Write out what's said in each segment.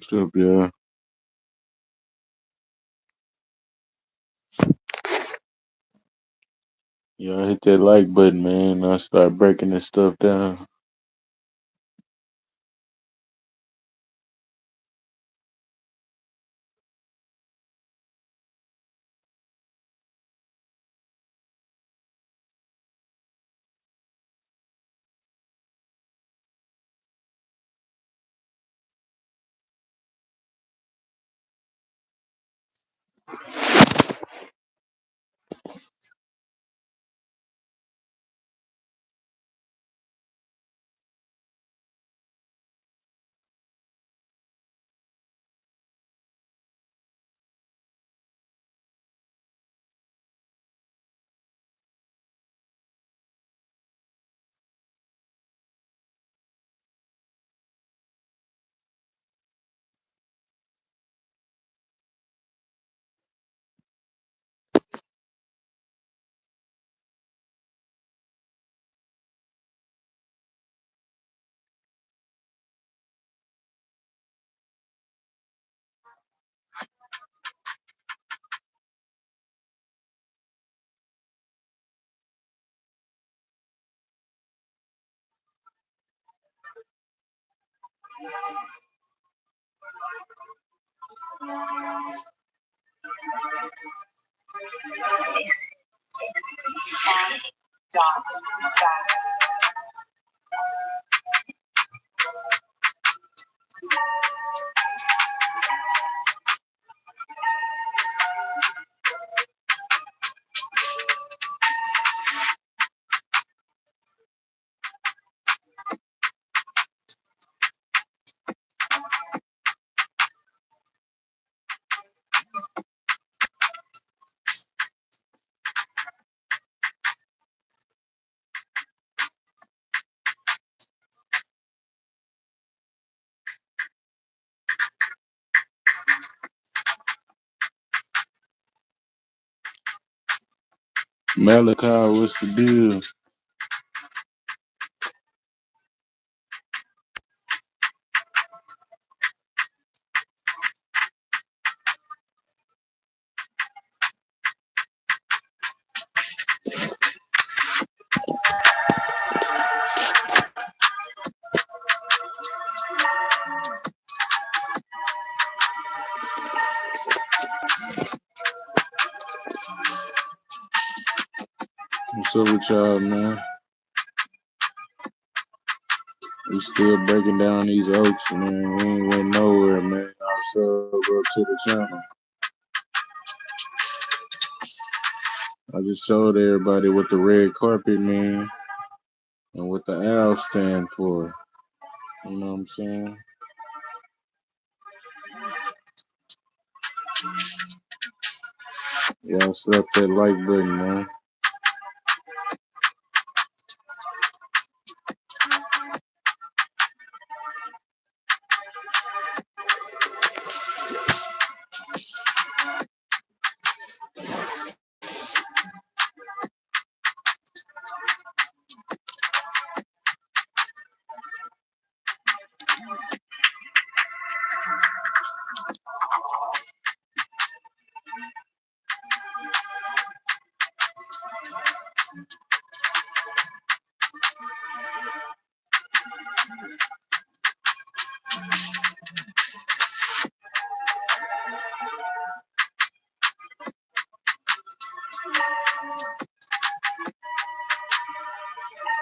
What's up, yeah? Yeah, I hit that like button, man. I start breaking this stuff down. Malachi, what's the deal? What's up with y'all, man? We still breaking down these oaks, man. We ain't went nowhere, man. I'll sub up to the channel. I just showed everybody what the red carpet mean and what the owl stand for. You know what I'm saying? Y'all slap that like button, man.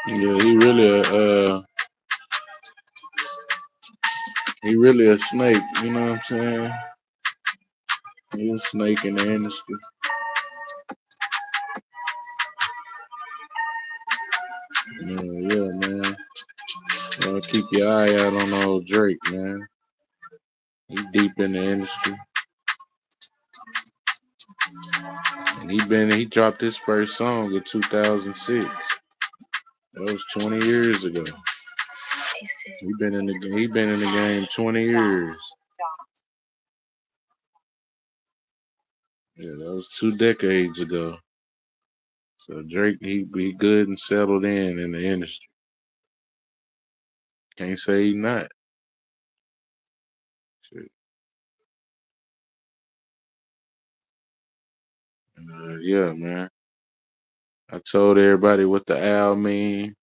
Yeah, he really a snake. You know what I'm saying? He a snake in the industry. Yeah, man. Keep your eye out on old Drake, man. He deep in the industry. And he dropped his first song in 2006. That was 20 years ago. He been in the game 20 years. Yeah, that was 2 decades ago. So Drake, he be good and settled in the industry. Can't say he not. Shit. Yeah, man. I told everybody what the owl mean,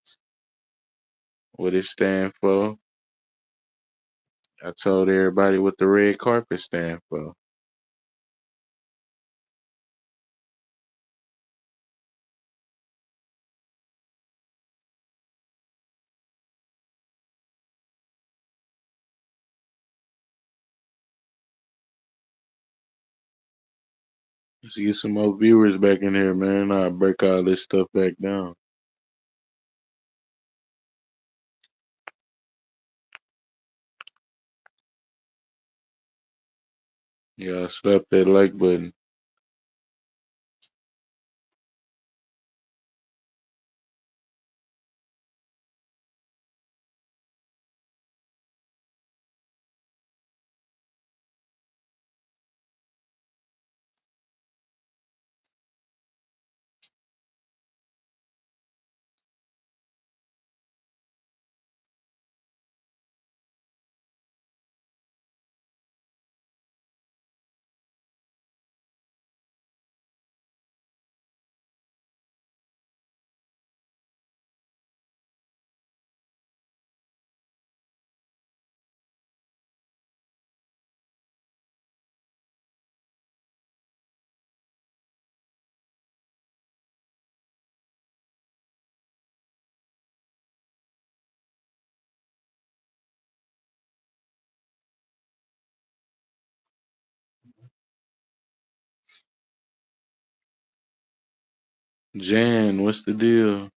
what it stand for. I told everybody what the red carpet stand for. Let's get some more viewers back in here, man. I'll break all this stuff back down. Yeah, slap that like button. Jan, what's the deal?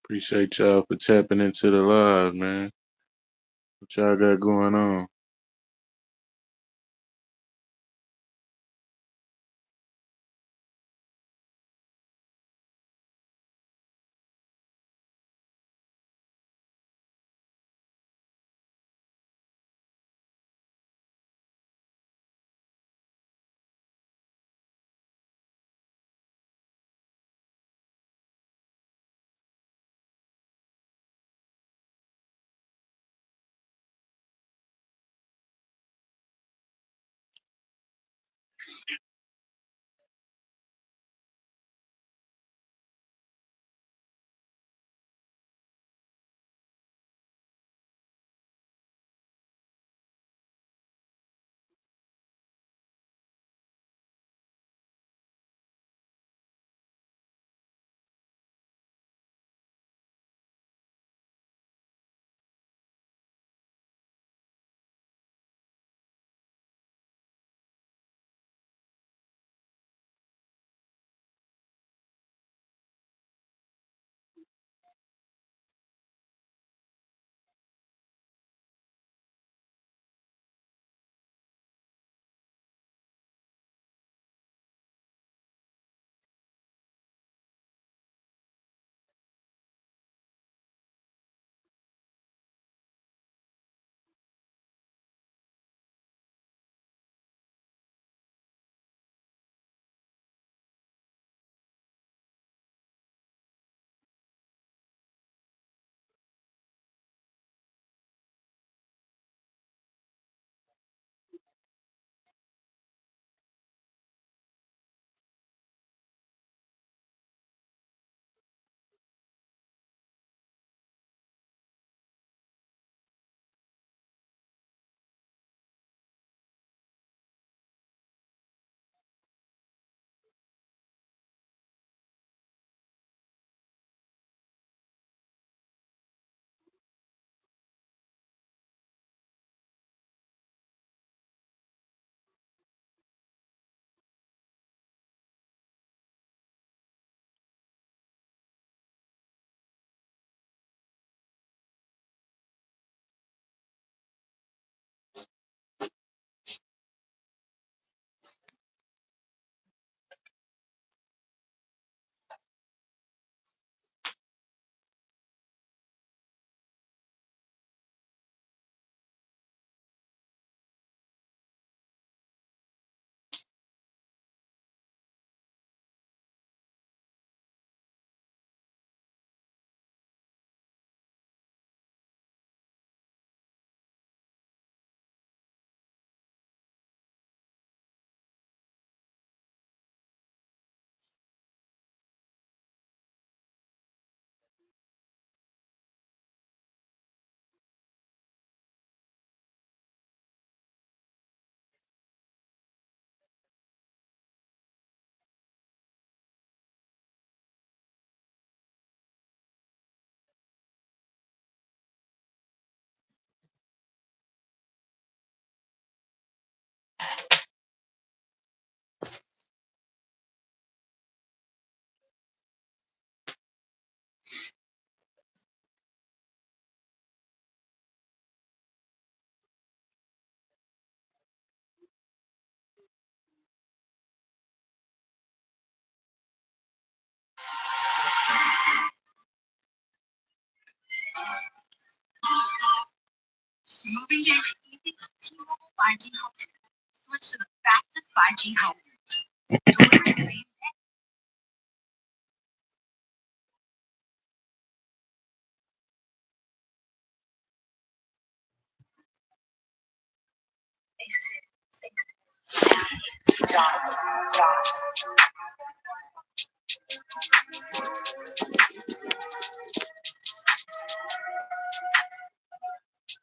Appreciate y'all for tapping into the live, man. What y'all got going on?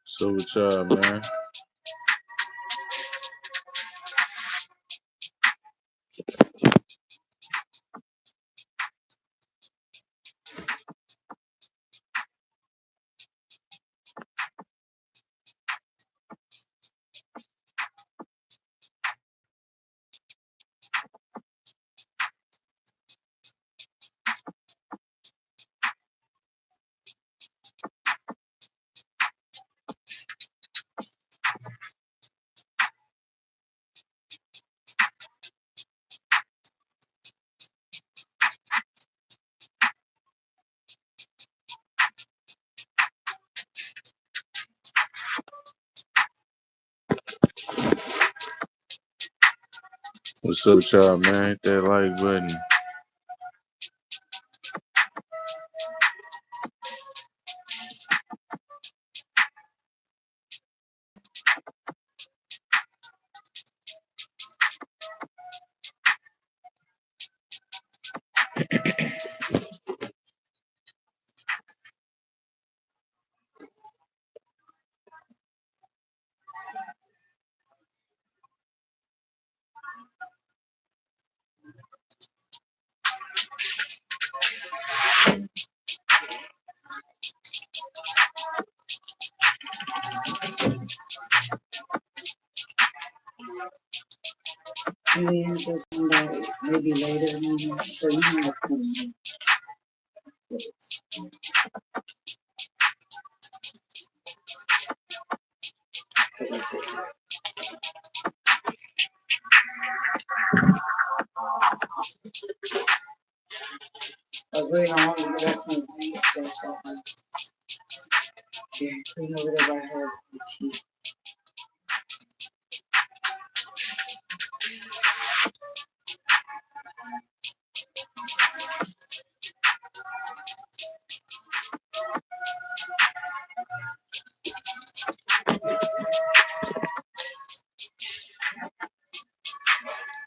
So with y'all, man. What's up with y'all, man? Hit that like button. Maybe until somebody, maybe later in the night, so you might come in. We're gonna only get up from the thing, so it's all right. Yeah, clean over there by her.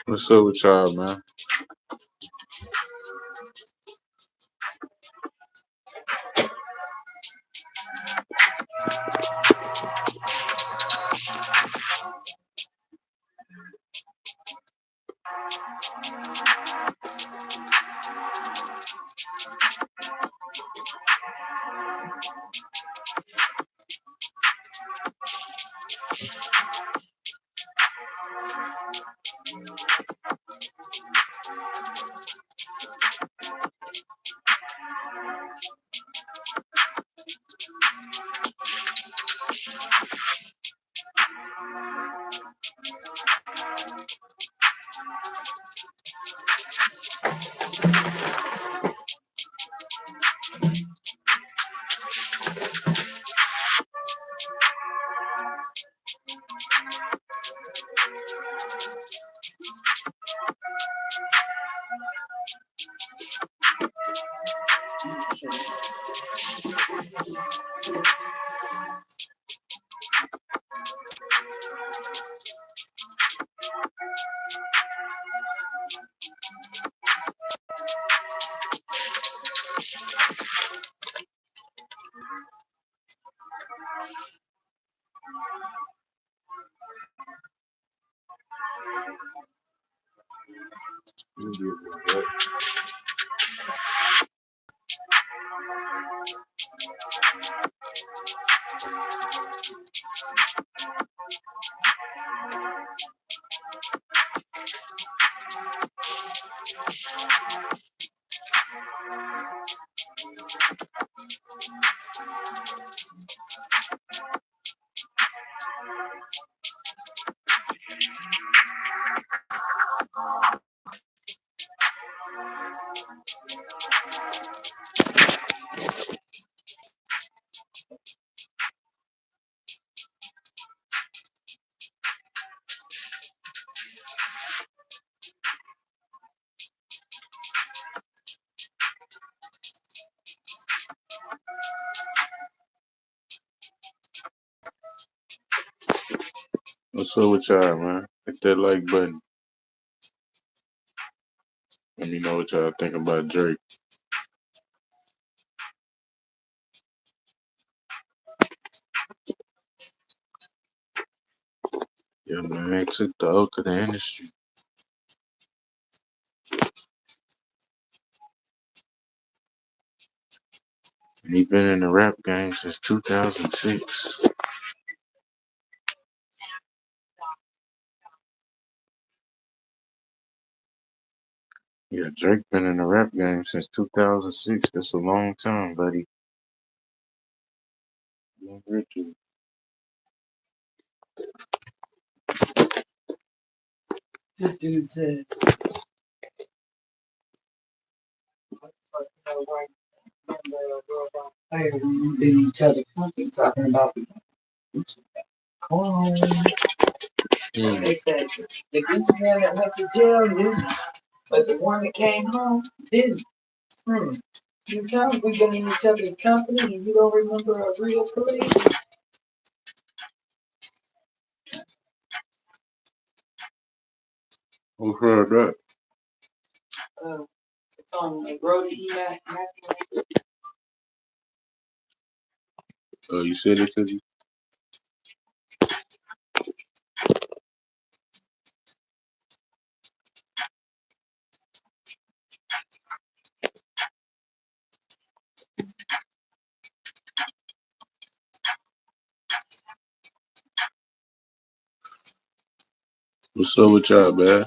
What's up with y'all, man? What's up with y'all, man? Hit that like button. Let me know what y'all think about Drake. Yeah, man, he took the oath of the industry. And he been in the rap game since 2006. Yeah, Drake been in the rap game since 2006. That's a long time, buddy. Long Richard. This dude says, hey, we've been each other company talking about the clone. They said the Gucci man that went to jail knew, but the one that came home didn't. Hmm. You tell me we've been in each other's company and you don't remember a real police? Who heard that? It's on the Brody E. Mac. Oh, you said it to me? What's up with y'all, man?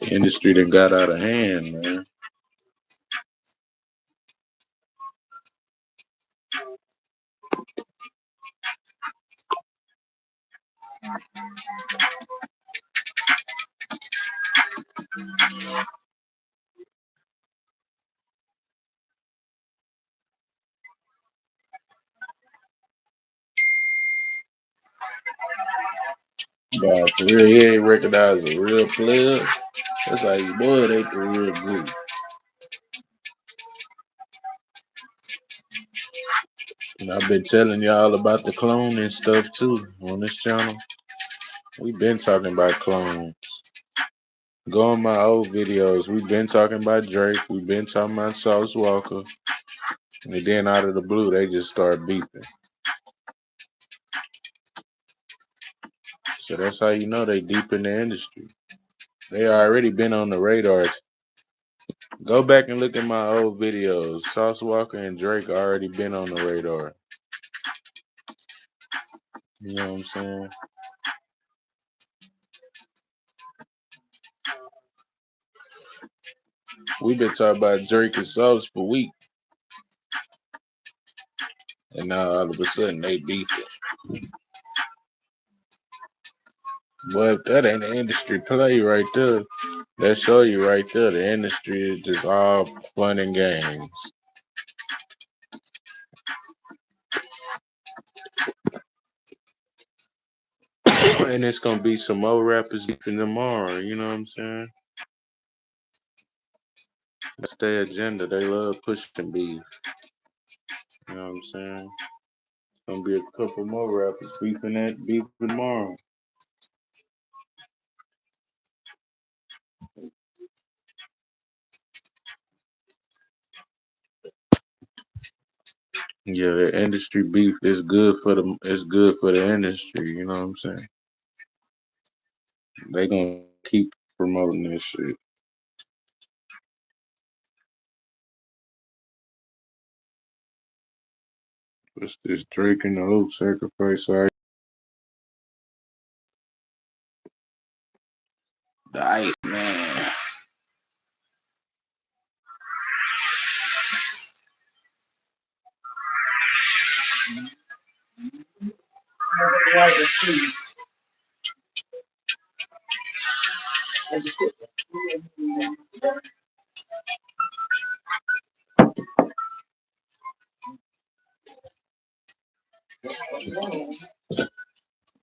The industry that got out of hand, man. But for real, he ain't recognized a real player. That's like, boy, they for real good. And I've been telling y'all about the cloning stuff too on this channel. We've been talking about clones. Go on my old videos. We've been talking about Drake. We've been talking about Sauce Walker. And then out of the blue, they just start beefing. So that's how you know they deep in the industry. They already been on the radar. Go back and look at my old videos. Sauce Walker and Drake already been on the radar. You know what I'm saying? We've been talking about Drake and Sauce for weeks. And now all of a sudden they beefing. But that ain't the industry play right there. That show you right there. The industry is just all fun and games. And it's gonna be some more rappers beefing tomorrow. You know what I'm saying? That's their agenda. They love pushing beef. You know what I'm saying? Gonna be a couple more rappers beefing that beef tomorrow. Yeah, the industry beef is good for the. It's good for the industry. You know what I'm saying? They gonna keep promoting this shit. What's this Drake and the Hope sacrifice? The Iceman.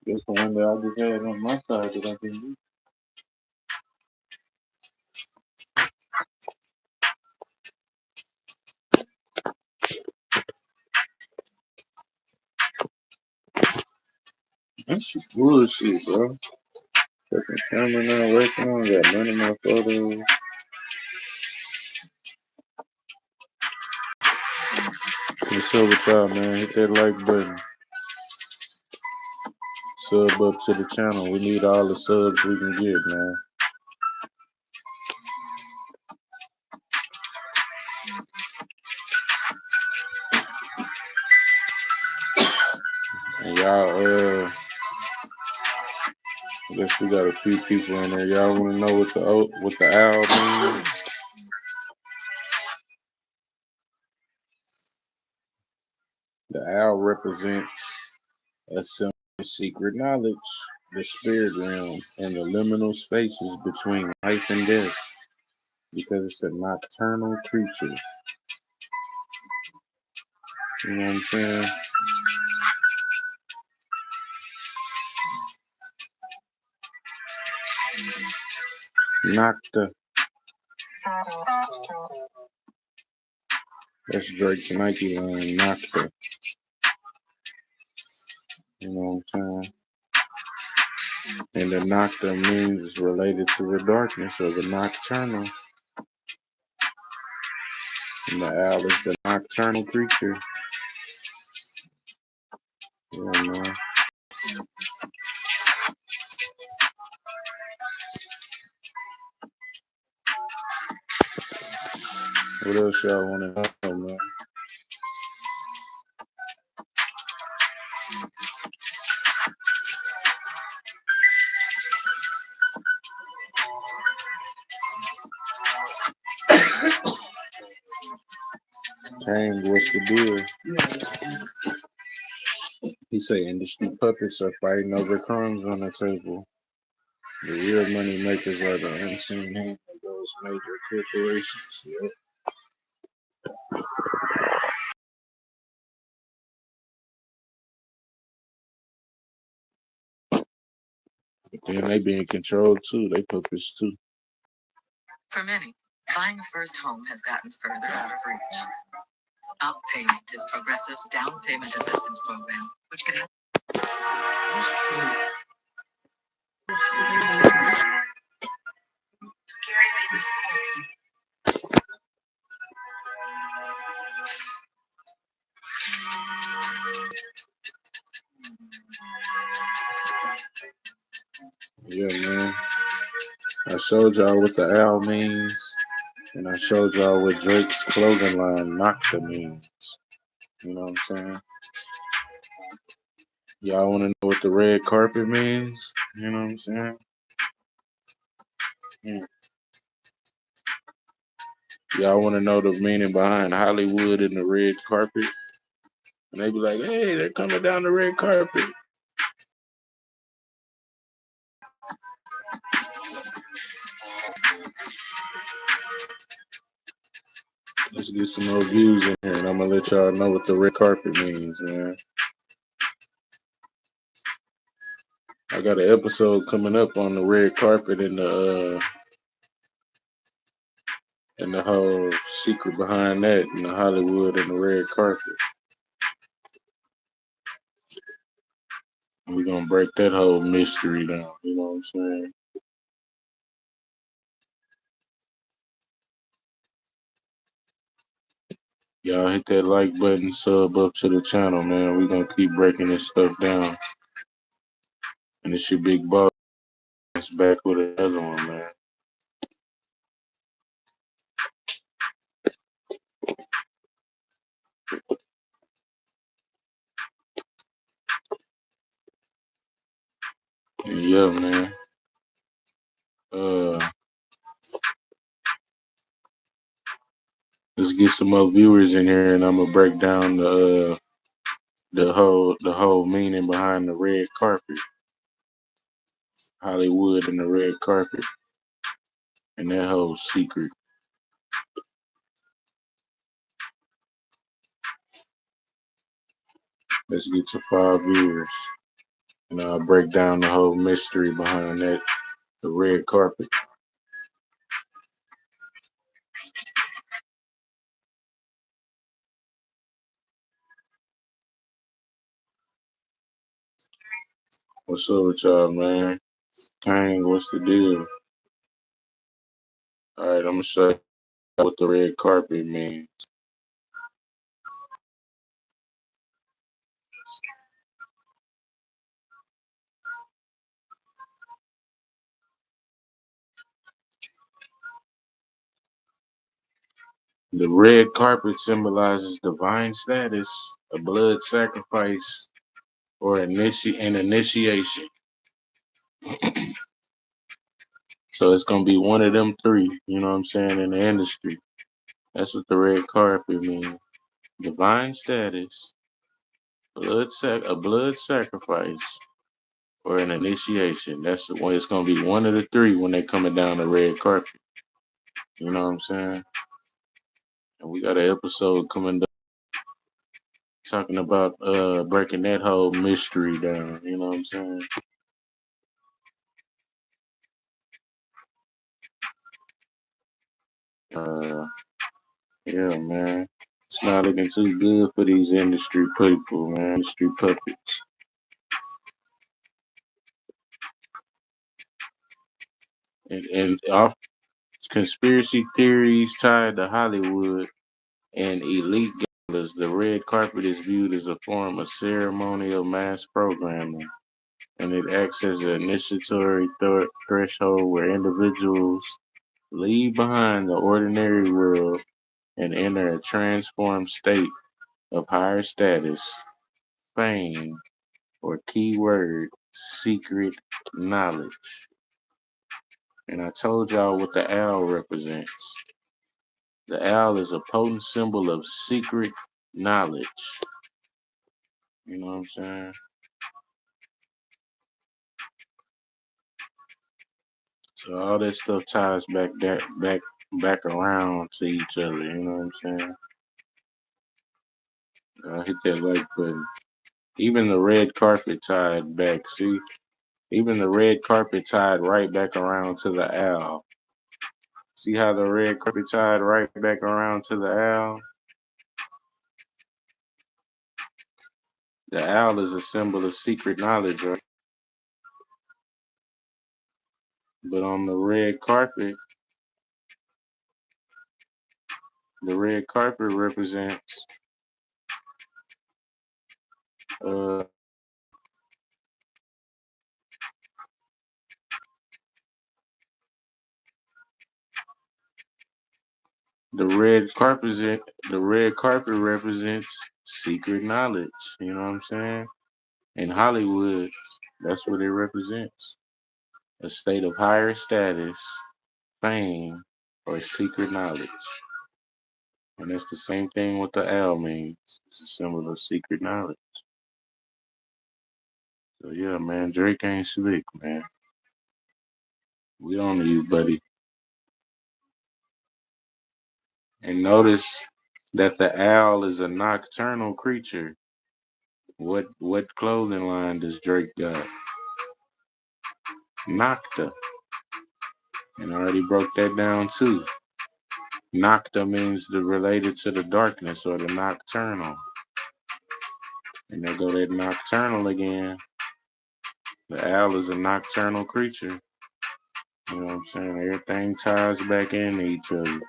That's the one that I just had on my side that I can do. That's bullshit, bro. Fucking camera not working on, got none of my photos. What's up with y'all, man? Hit that like button. Sub up to the channel. We need all the subs we can get, man. And y'all, I guess we got a few people in there. Y'all want to know what the owl means? The owl represents a symbol of secret knowledge, the spirit realm, and the liminal spaces between life and death. Because it's a nocturnal creature. You know what I'm saying? Nocta. That's Drake's Nike line, Nocta. You know what I'm saying? And the Nocta means it's related to the darkness or the nocturnal. And the owl is the nocturnal creature. Yeah, man. What else y'all want to know, man? Tang, what's the deal? He say industry puppets are fighting over crumbs on the table. The real money makers are the unseen hand of those major corporations. Yep. But then they being controlled too. They puppets too. For many, buying a first home has gotten further out of reach. Up Payment is Progressive's down payment assistance program, which can help. Yeah, man. I showed y'all what the owl means, and I showed y'all what Drake's clothing line Nocta means. You know what I'm saying? Y'all want to know what the red carpet means? You know what I'm saying? Yeah. Y'all want to know the meaning behind Hollywood and the red carpet? And they be like, hey, they're coming down the red carpet. Let's get some more views in here, and I'm going to let y'all know what the red carpet means, man. I got an episode coming up on the red carpet and the whole secret behind that and the Hollywood and the red carpet. We're gonna break that whole mystery down, you know what I'm saying? Y'all hit that like button, sub up to the channel, man. We're gonna keep breaking this stuff down. And it's your big boss back with another one, man. And yeah, man. Uh let's get some more viewers in here and I'm gonna break down the whole meaning behind the red carpet. Hollywood and the red carpet. And that whole secret. Let's get to 5 viewers. And I'll break down the whole mystery behind that, the red carpet. What's up with y'all, man? Kang, what's the deal? All right, I'm gonna show you what the red carpet means. The red carpet symbolizes divine status, a blood sacrifice, or an initiation. So it's gonna be one of them three, you know what I'm saying, in the industry. That's what the red carpet means. Divine status, a blood sacrifice, or an initiation. That's the one. It's gonna be one of the three when they coming down the red carpet. You know what I'm saying? And we got an episode coming up talking about breaking that whole mystery down. You know what I'm saying? Uh, yeah, man. It's not looking too good for these industry people, man. Industry puppets. And off conspiracy theories tied to Hollywood and elite galas, the red carpet is viewed as a form of ceremonial mass programming, and it acts as an initiatory threshold where individuals leave behind the ordinary world and enter a transformed state of higher status, fame, or keyword secret knowledge. And I told y'all what the owl represents. The owl is a potent symbol of secret knowledge. You know what I'm saying? So all that stuff ties back around to each other. You know what I'm saying? Hit that like button. Even the red carpet tied back. See, even the red carpet tied right back around to the owl. See how the red carpet tied right back around to the owl? The owl is a symbol of secret knowledge, right? But on the red carpet represents uh the red carpet represents secret knowledge. You know what I'm saying? In Hollywood, that's what it represents. A state of higher status, fame, or secret knowledge. And that's the same thing what the owl means. It's a symbol of secret knowledge. So yeah, man, Drake ain't slick, man. We on to you, buddy. And notice that the owl is a nocturnal creature. What clothing line does Drake got? Nocta. And I already broke that down too. Nocta means the related to the darkness or the nocturnal. And there go that nocturnal again. The owl is a nocturnal creature. You know what I'm saying? Everything ties back into each other.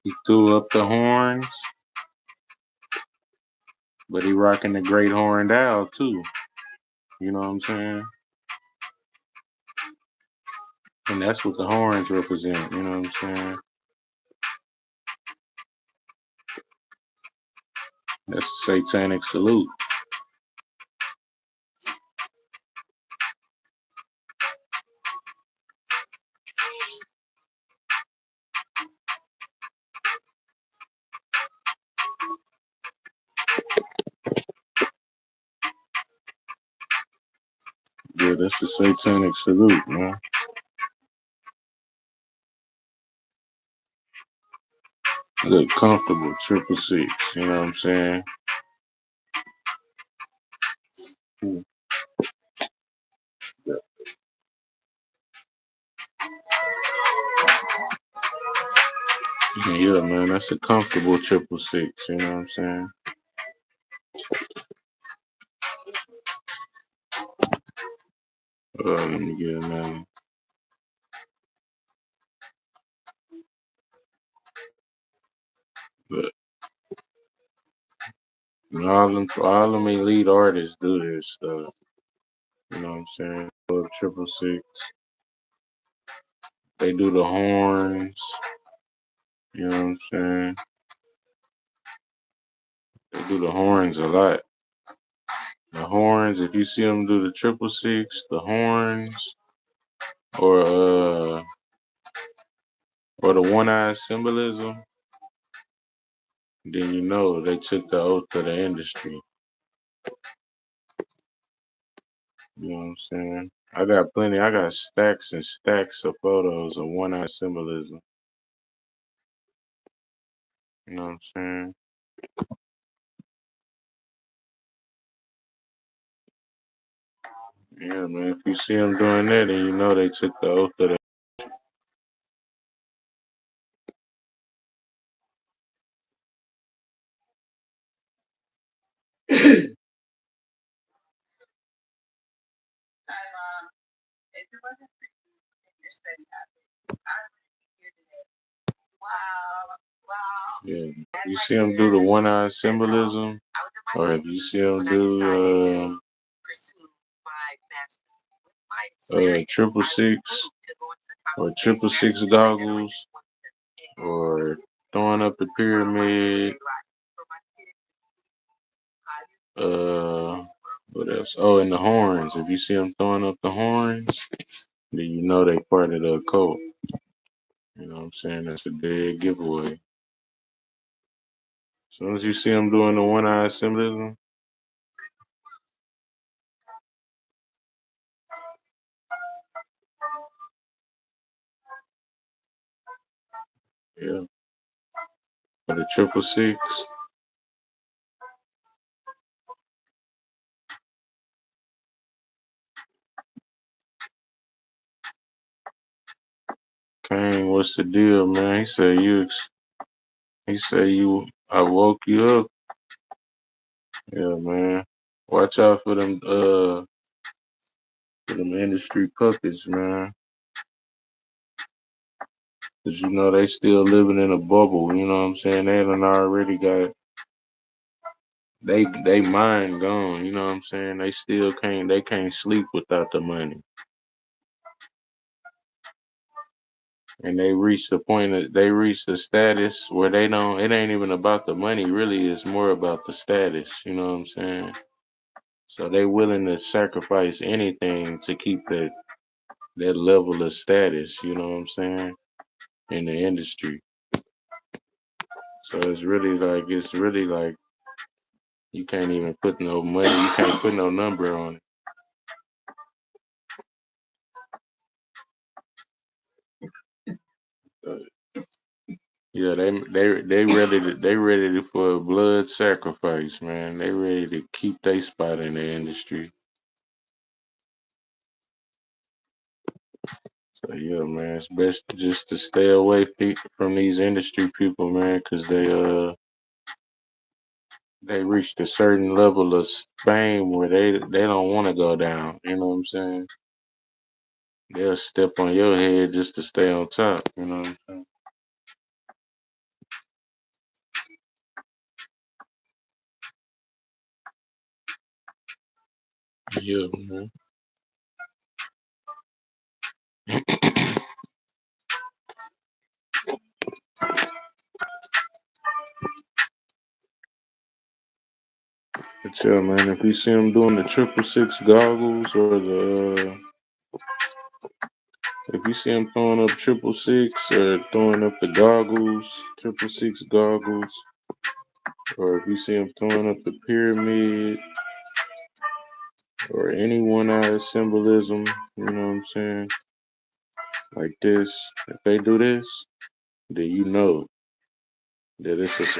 He threw up the horns, but he rocking the great horned owl too. You know what I'm saying? And that's what the horns represent. You know what I'm saying? That's a satanic salute. Yeah, that's a satanic salute, man. Look comfortable, triple six. You know what I'm saying? Yeah, man, that's a comfortable 666. You know what I'm saying? Let me get another. But all them elite artists do this stuff. You know what I'm saying? 666. They do the horns. You know what I'm saying? They do the horns a lot. The horns, if you see them do the 666, the horns, or uh, or the one eye symbolism, then you know they took the oath of the industry. You know what I'm saying? I got plenty. I got stacks and stacks of photos of one eye symbolism. You know what I'm saying? Yeah, man. If you see them doing that, then you know they took the oath of the. Yeah. You see them do the one eye symbolism, or if you see them do 666 or 666 goggles, or throwing up the pyramid. What else? Oh, and the horns. If you see them throwing up the horns, then you know they part of the cult. You know what I'm saying? That's a dead giveaway. As soon as you see them doing the one eye symbolism, yeah. Or the 666. Kane, what's the deal, man? He said I woke you up. Yeah, man. Watch out for them industry puppets, man. Cause you know they still living in a bubble, you know what I'm saying? They done already got they mind gone, you know what I'm saying? They can't sleep without the money. And they reached the point that they reached the status where they don't it ain't even about the money, really, it's more about the status, you know what I'm saying? So they willing to sacrifice anything to keep that level of status, you know what I'm saying, in the industry. So it's really like you can't even put no money, you can't put no number on it. Yeah, they ready for a blood sacrifice, man. They ready to keep their spot in the industry. So yeah, man, it's best just to stay away from these industry people, man, because they reached a certain level of fame where they don't want to go down. You know what I'm saying? They'll step on your head just to stay on top. You know what I'm saying? Yeah, man. But yeah, man, if you see them doing the 666 goggles or if you see them throwing up 666 or throwing up the goggles, 666 goggles, or if you see them throwing up the pyramid or any one eye symbolism, you know what I'm saying? Like this, if they do this, then you know that this is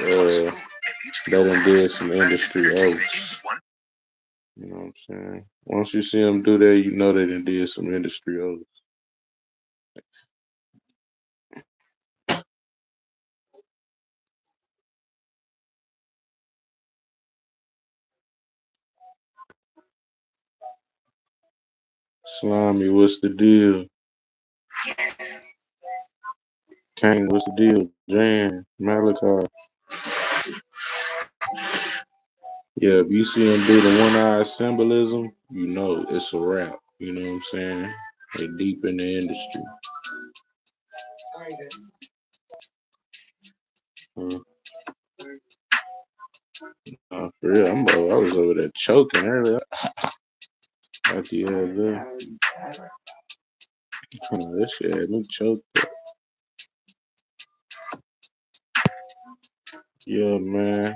they done did some industry oats. You know what I'm saying? Once you see them do that, you know they done did some industry oats. Slimy, what's the deal? Kane, what's the deal? Jan, Malachi. Yeah, if you see him do the one eye symbolism, you know it's a wrap. You know what I'm saying? They deep in the industry. Uh, for real, I was over there choking earlier. At the end there. This shit had me choked up. Yeah, man.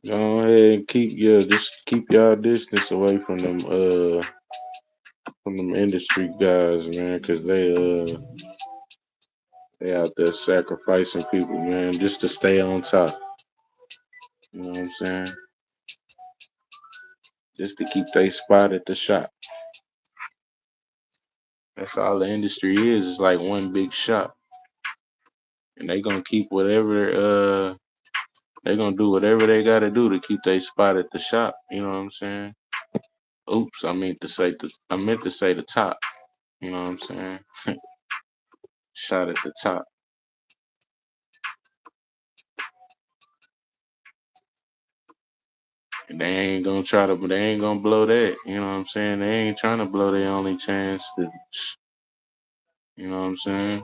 Go ahead and just keep y'all distance away from them industry guys, man, cause they out there sacrificing people, man, just to stay on top. You know what I'm saying? Just to keep their spot at the shop. That's all the industry is. It's like one big shop. And they gonna keep they gonna do whatever they gotta do to keep their spot at the shop. You know what I'm saying? Oops, I meant to say the top. You know what I'm saying? Shot at the top. And they ain't gonna blow that. You know what I'm saying? They ain't trying to blow their only chance. You know what I'm saying?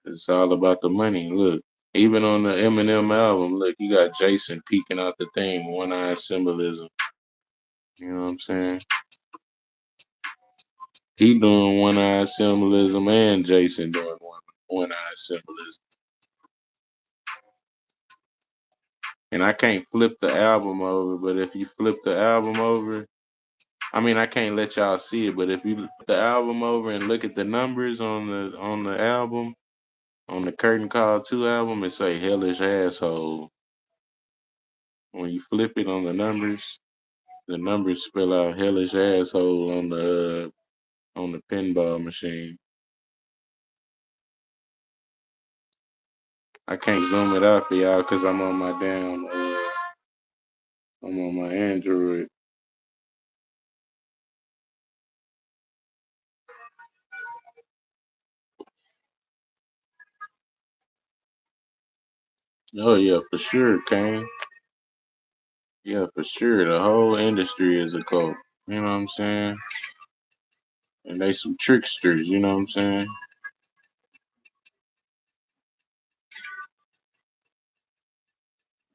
It's all about the money. Look, even on the Eminem album, look, you got Jason peeking out the thing, one eye symbolism. You know what I'm saying? He doing one eye symbolism and Jason doing one eye symbolism. And I can't flip the album over, but if you flip the album over, I mean I can't let y'all see it, but if you flip the album over and look at the numbers on the album, on the Curtain Call 2 album, it say hellish asshole. When you flip it on the numbers spell out hellish asshole on the pinball machine. I can't zoom it out for y'all because I'm on my Android. Oh yeah, for sure, Kane. Yeah, for sure. The whole industry is a cult. You know what I'm saying? And they some tricksters, you know what I'm saying?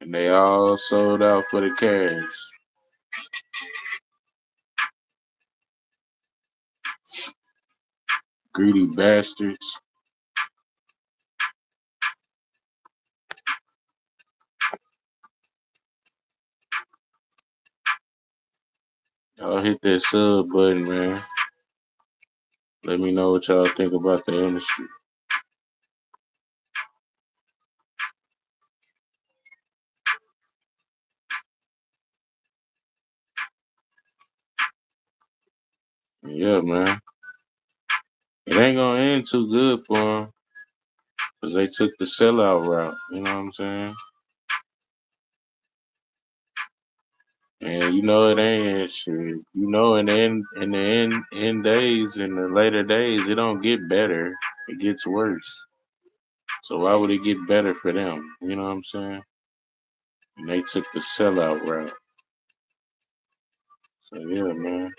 And they all sold out for the cash. Greedy bastards. Y'all hit that sub button, man. Let me know what y'all think about the industry. Yeah, man. It ain't gonna end too good for them because they took the sellout route. You know what I'm saying? And you know it ain't shit. You know, in the end days, in the later days, it don't get better. It gets worse. So why would it get better for them? You know what I'm saying? And they took the sellout route. So yeah, man.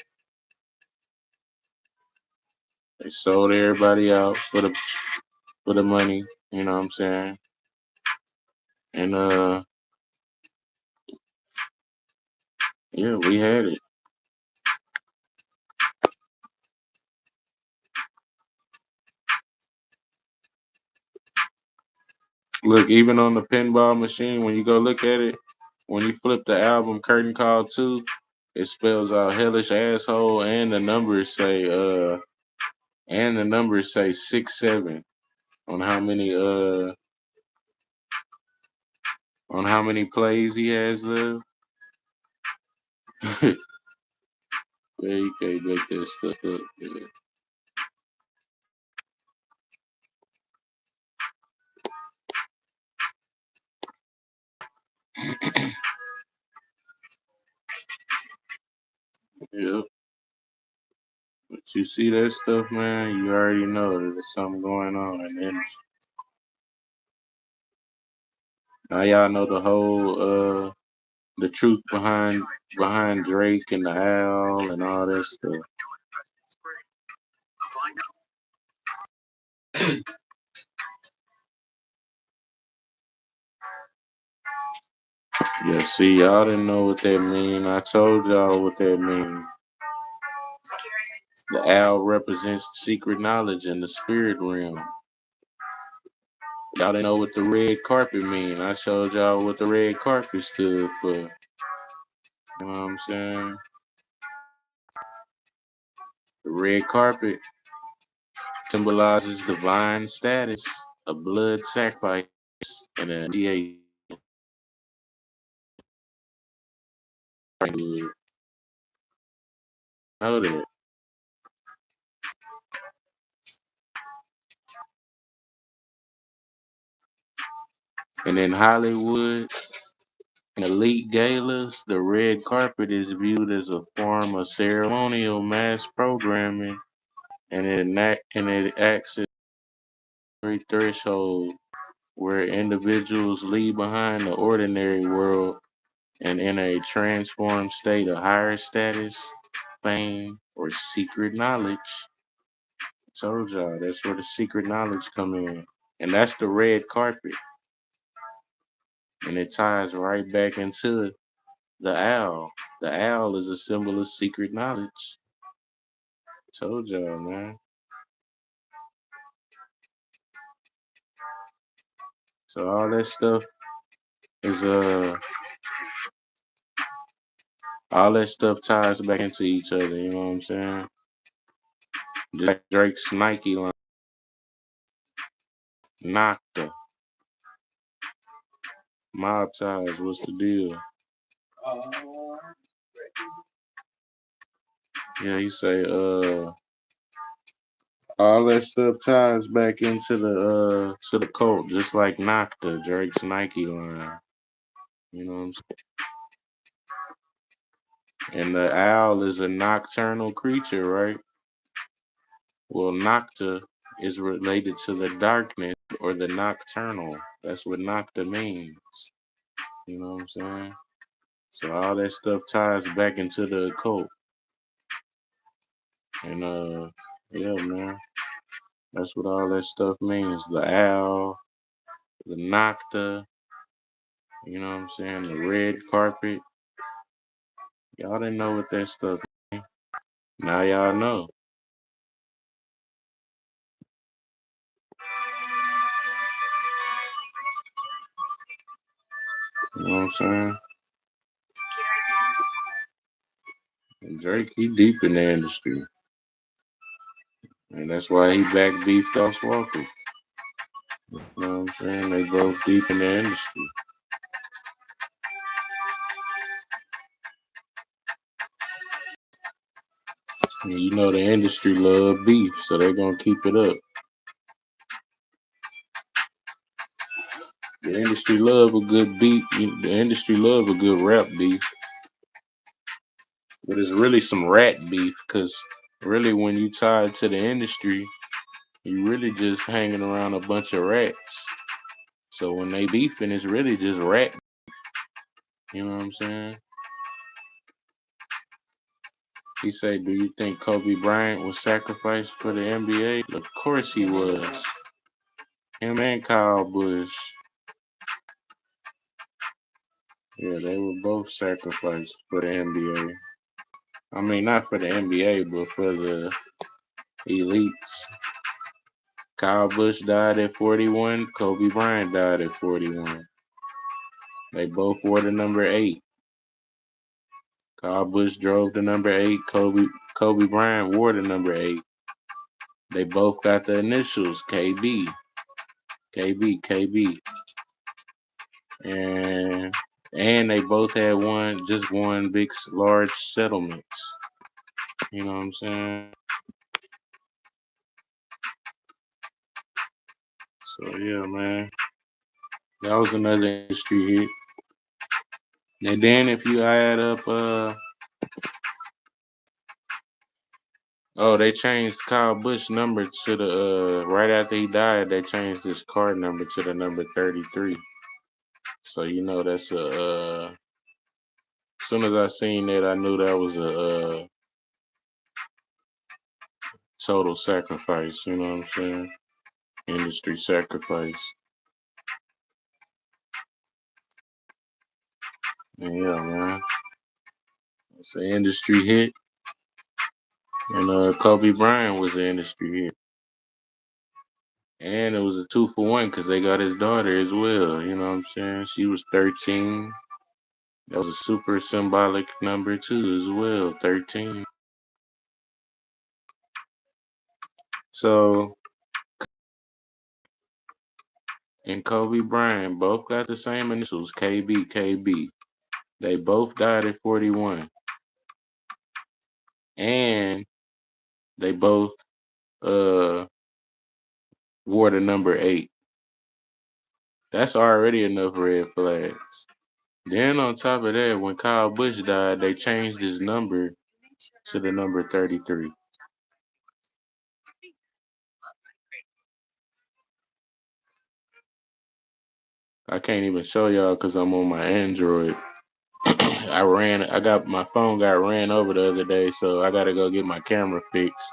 They sold everybody out for the money. You know what I'm saying? And yeah, we had it. Look, even on the pinball machine, when you go look at it, when you flip the album Curtain Call 2, it spells out hellish asshole and the numbers say 6-7 on how many plays he has left. Yeah, you can't make that stuff up. Yeah. Yep. But you see that stuff, man, you already know that there's something going on in the industry. Now y'all know the truth behind Drake and the Owl and all that stuff. Yeah, see, y'all didn't know what that mean. I told y'all what that mean. The owl represents secret knowledge in the spirit realm. Y'all didn't know what the red carpet mean. I showed y'all what the red carpet stood for. You know what I'm saying? The red carpet symbolizes divine status, a blood sacrifice, and an initiation. Know that. And in Hollywood, in elite galas, the red carpet is viewed as a form of ceremonial mass programming, and it acts as a threshold where individuals leave behind the ordinary world and in a transformed state of higher status, fame, or secret knowledge. I told y'all that's where the secret knowledge come in. And that's the red carpet. And it ties right back into the owl. The owl is a symbol of secret knowledge. Told y'all, man. So is all that stuff ties back into each other, you know what I'm saying? Just like Drake's Nike line, Nocta, mob ties, what's the deal? Yeah, he say, all that stuff ties back into the to the cult, just like Nocta, Drake's Nike line. You know what I'm saying? And the owl is a nocturnal creature, right? Well, Nocta is related to the darkness or the nocturnal. That's what Nocta means. You know what I'm saying? So all that stuff ties back into the occult. And yeah, man. That's what all that stuff means. The owl, the Nocta, you know what I'm saying? The red carpet. Y'all didn't know what that stuff is. Now y'all know. You know what I'm saying? And Drake, he deep in the industry. And that's why he back beefed off Walker. You know what I'm saying? They both deep in the industry. And you know the industry love beef, so they're gonna keep it up. The industry love a good beef. The industry love a good rap beef. But it's really some rat beef, cause really when you tie it to the industry, you really just hanging around a bunch of rats. So when they beefing, it's really just rat. You know what I'm saying? He said, "Do you think Kobe Bryant was sacrificed for the NBA?" Of course he was. Him and Kyle Busch. Yeah, they were both sacrificed for the NBA. I mean, not for the NBA, but for the elites. Kyle Busch died at 41. Kobe Bryant died at 41. They both wore the number 8. Kyle Busch drove the number 8. Kobe Bryant wore the number 8. They both got the initials KB, KB, KB, and they both had one big large settlements. You know what I'm saying? So yeah, man, that was another industry hit. And then if you add up Oh, they changed Kyle Busch number to the right after he died. They changed his car number to the number 33. So you know that's a. As soon as I seen that, I knew that was a total sacrifice. You know what I'm saying? Industry sacrifice. And yeah, man, it's an industry hit. And Kobe Bryant was an industry hit. And it was a 2-for-1 because they got his daughter as well. You know what I'm saying? She was 13. That was a super symbolic number too, as well. 13. So, and Kobe Bryant both got the same initials, KB, KB. They both died at 41. And they both uh wore the number 8. That's already enough red flags. Then on top of that, when Kyle Busch died, they changed his number to the number 33. I can't even show y'all because I'm on my Android. I got my phone got ran over the other day, so I gotta go get my camera fixed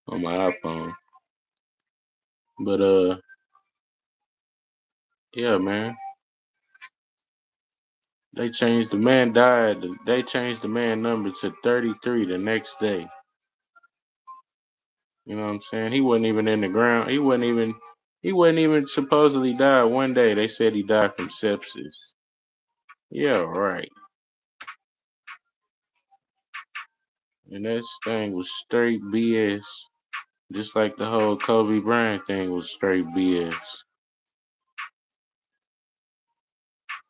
on my iPhone. But yeah, man, they changed the man number to 33 the next day. You know what I'm saying? He wasn't even in the ground. He wasn't even supposedly died one day. They said he died from sepsis. Yeah, right. And that thing was straight BS. Just like the whole Kobe Bryant thing was straight BS.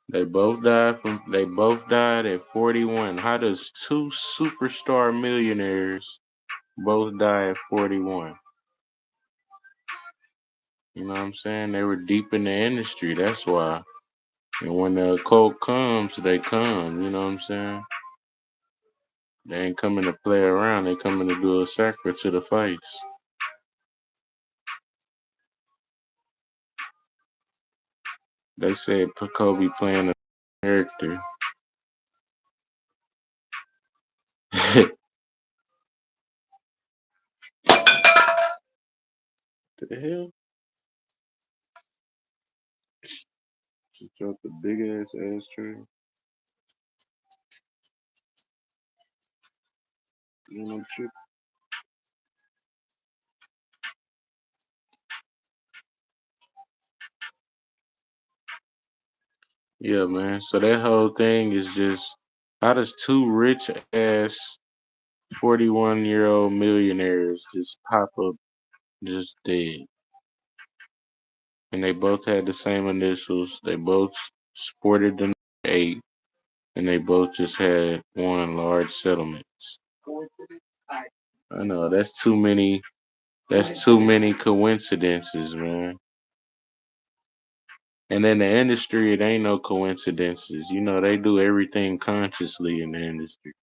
They both died at 41. How does two superstar millionaires both die at 41? You know what I'm saying? They were deep in the industry, that's why. And when the cult comes, they come, you know what I'm saying? They ain't coming to play around, they coming to do a sacred to the face. They said Kobe playing a character. The hell? She dropped a big ass ashtray. You know, trip. Yeah, man. So that whole thing is just how does two rich ass 41-year-old millionaires just pop up just dead? And they both had the same initials. They both sported the number 8, and they both just had one large settlements. I know that's too many. That's too many coincidences, man. And in the industry, it ain't no coincidences. You know, they do everything consciously in the industry.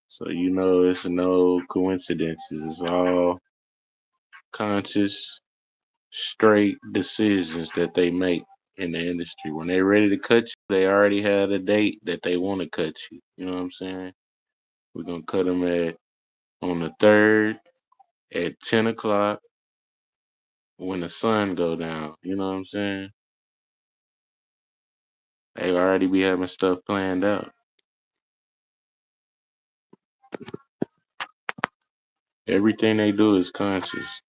So you know it's no coincidences. It's all conscious, straight decisions that they make in the industry. When they're ready to cut you, they already have a date that they want to cut you. You know what I'm saying? We're gonna cut them at on the 3rd at 10 o'clock when the sun go down. You know what I'm saying? They already be having stuff planned out. Everything they do is conscious.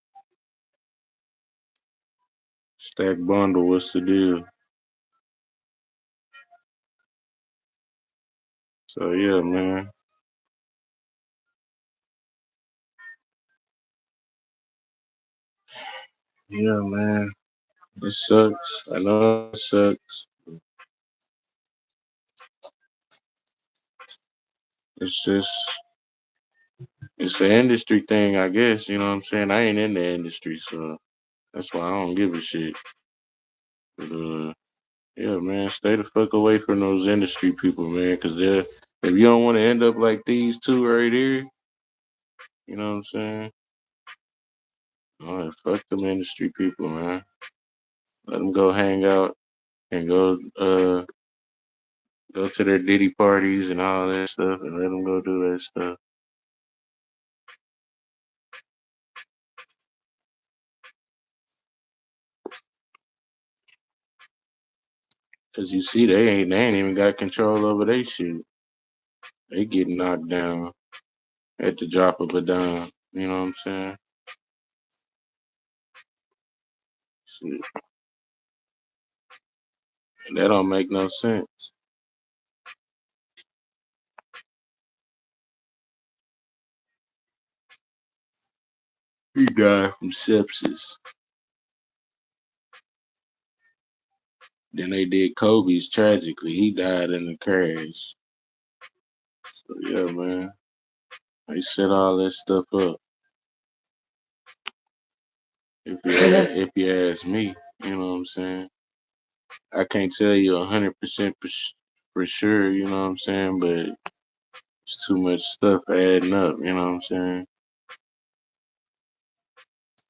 Stack bundle, what's the deal? So yeah, man. Yeah, man. It sucks. I know it sucks. It's just it's an industry thing, I guess. You know what I'm saying? I ain't in the industry, so that's why I don't give a shit. But yeah, man, stay the fuck away from those industry people, man, because they're if you don't want to end up like these two right here, You know what I'm saying? Oh, fuck them industry people, man. Let them go hang out and go to their Diddy parties and all that stuff, and let them go do that stuff. Cause you see, they ain't even got control over their shit. They get knocked down at the drop of a dime. You know what I'm saying? Shit, that don't make no sense. He died from sepsis. Then they did Kobe's tragically. He died in the crash. So yeah, man. They set all that stuff up. If you ask me, you know what I'm saying. I can't tell you 100% for sure. You know what I'm saying, but it's too much stuff adding up. You know what I'm saying.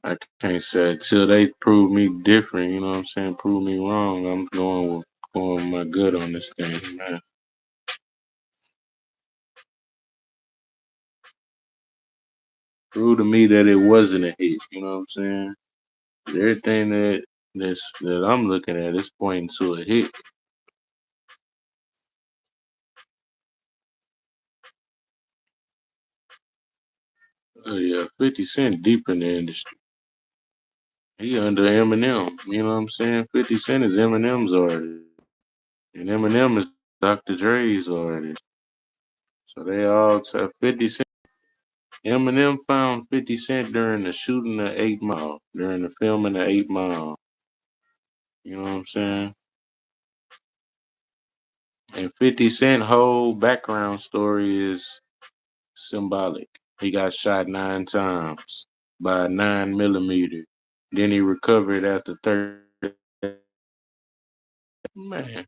I can't say until they prove me different. You know what I'm saying. Prove me wrong. I'm going with my gut on this thing, man. Prove to me that it wasn't a hit. You know what I'm saying. Everything that I'm looking at is pointing to a hit. Oh yeah, 50 Cent deep in the industry. He under Eminem. You know what I'm saying? 50 Cent is Eminem's artist. And Eminem is Dr. Dre's artist. So they all 50 Cent. Eminem found 50 Cent during the shooting of 8 Mile, during the filming of 8 Mile. You know what I'm saying? And 50 Cent whole background story is symbolic. He got shot 9 times by a 9 millimeter. Then he recovered after 30. Man.